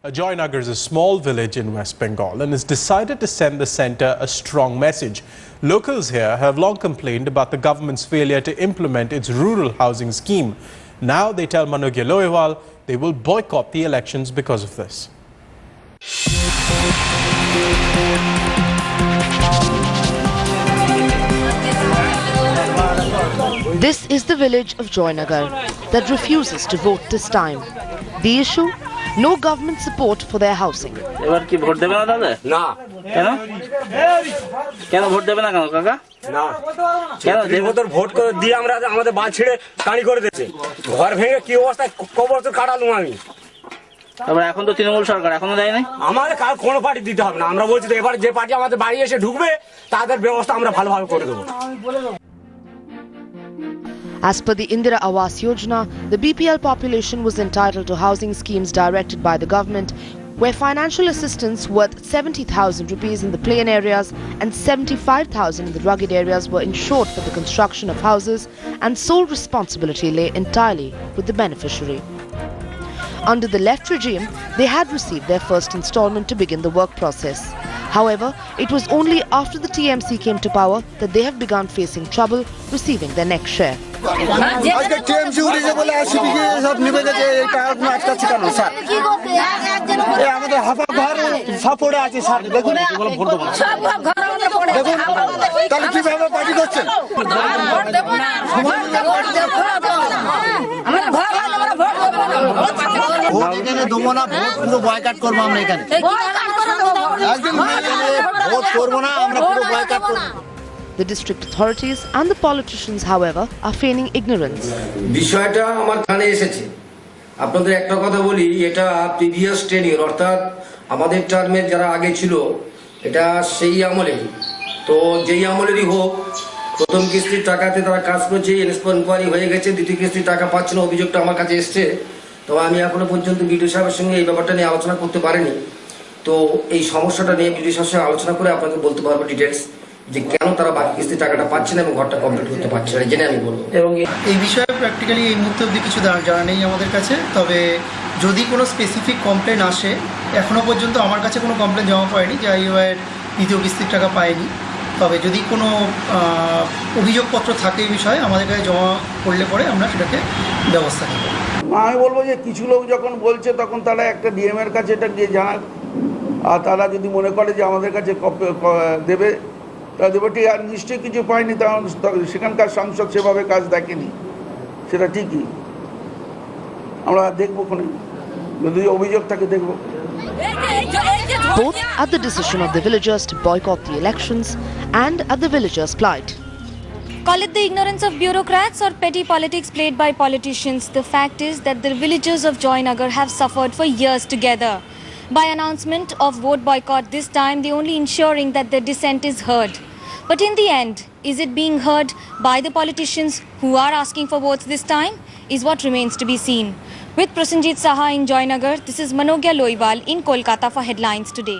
Joynagar is a small village in West Bengal and has decided to send the centre a strong message. Locals here have long complained about the government's failure to implement its rural housing scheme. Now they tell Manogya Loiwal they will boycott the elections because of this. This is the village of Joynagar that refuses to vote this time. The issue? No government support for their housing. এবার কি vote দেবে না দাদা? না। কেন? কেন vote দেবে না কেন কাকা? না। কেন দেবো তোর ভোট করে দিয়ে আমরা আমাদের বাঁধ ছেড়ে কানি করে দিয়েছে। ঘর ভেঙে কি অবস্থায় কবর তো কাটালুম আমি। তারপর এখন তো তৃণমূল সরকার এখনো দেয় নাই। আমাদের কার কোন পার্টি দিতে হবে না। আমরা বলছি এবার যে পার্টি আমাদের বাড়ি এসে ঢুকবে তাদের ব্যবস্থা আমরা ভালোভাবে করে দেবো। As per the Indira Awas Yojana, the BPL population was entitled to housing schemes directed by the government, where financial assistance worth 70,000 rupees in the plain areas and 75,000 in the rugged areas were ensured for the construction of houses, and sole responsibility lay entirely with the beneficiary. Under the left regime, they had received their first installment to begin the work process. However, it was only after the TMC came to power that they have begun facing trouble receiving their next share. আজকে TMC উঠেছে বলে আসিবিকে সব নিবে গেছে এই টাকাগুলো আটকাচ্ছে কেন sir এই আমাদের হাফা ঘর সব পড়ে আছে স্যার দেখুন দেখুন তাহলে কিভাবে পার্টি করছেন ভোট এখানে দেবো না ভোট পুরো বয়কট করবো আমরা এখানে একদিন ভোট করবো না আমরা পুরো বয়কট করবো। The district authorities and the politicians, however, are feigning ignorance. বিষয়টা আমার কানে এসেছে। আপনাদের একটা কথা বলি, এটা প্রিভিয়াস টেনিয়র অর্থাৎ আমাদের টার্মের যারা আগে ছিল এটা সেই আমলেরই। তো যেই আমলেরই হোক, প্রথম কিস্তির টাকাতে তারা কাজ করেছে, ইনকোয়ারি হয়ে গেছে, দ্বিতীয় কিস্তির টাকা পাচ্ছে না, অভিযোগটা আমার কাছে এসছে। তো আমি এখনো পর্যন্ত বিডিও সাহেবের সঙ্গে এই ব্যাপারটা নিয়ে আলোচনা করতে পারিনি। তো এই সমস্যাটা নিয়ে বিডিও সাহেবের সঙ্গে আলোচনা করে আপনাকে বলতে পারবো ডিটেলস যে কেন তারা বাকি কিস্তির টাকাটা পাচ্ছে না এবং ঘরটা কমপ্লিট করতে পারছে না, জেনে আমি বলবো। এবং এই বিষয়ে প্র্যাকটিক্যালি এই মুহূর্তে অবধি কিছু জানা নেই আমাদের কাছে। তবে যদি কোনো স্পেসিফিক কমপ্লেন আসে, এখনও পর্যন্ত আমার কাছে কোনো কমপ্লেন জমা পড়েনি যে আইওআইয়ের দ্বিতীয় কিস্তির টাকা পায়নি। তবে যদি কোনো অভিযোগপত্র থাকে এই বিষয়ে আমাদের কাছে জমা করলে পরে আমরা সেটাকে ব্যবস্থা নেব। আমি বলবো যে কিছু লোক যখন বলছে তখন তারা একটা ডিএমের কাছে এটা গিয়ে জানাক, আর তারা যদি মনে করে যে আমাদের কাছে দেবে তারা দেবে ঠিক, আর নিশ্চয়ই কিছু পায়নি কারণ সেখানকার সাংসদ সেভাবে কাজ দেখেনি, সেটা ঠিকই। আমরা দেখবো কোনে যদি অভিযোগ থাকে দেখবো। Both at the decision of the villagers to boycott the elections and at the villagers' plight. Call it the ignorance of bureaucrats or petty politics played by politicians. The fact is that the villagers of Joynagar have suffered for years together. By announcement of vote boycott this time, they only ensuring that their dissent is heard. But in the end, is it being heard by the politicians who are asking for votes this time? Is what remains to be seen. With Prasenjit Saha in Joynagar, this is Manogya Loiwal in Kolkata for Headlines Today.